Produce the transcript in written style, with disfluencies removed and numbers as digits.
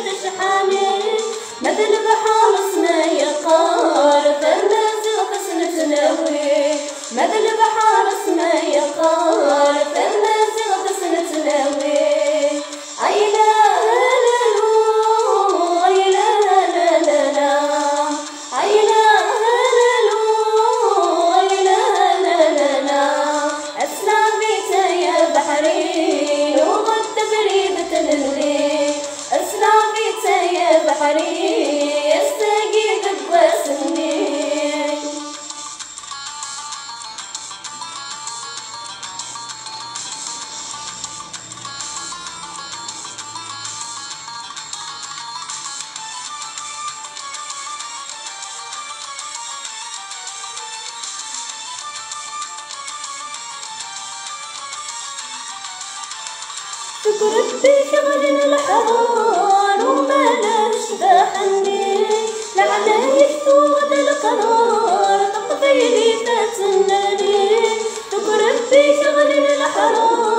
تشحاني مثل بحر اسمه يقار فالنازل قسنة ناوي مثل بحر اسمه يقار فالنازل قسنة ناوي أي لا لا لو أي لا لا لا لا أي لا لا لو أي لا لا لا لا أسلم بيته يا بحري وغد بريدة الليل أسلم بيته يا بحري يستقيد بواسني فكرت بشغل الحرار وما لاش بحني لعله يشتوغ القرار تقضي لي فات النادي فكرت بشغل الحرار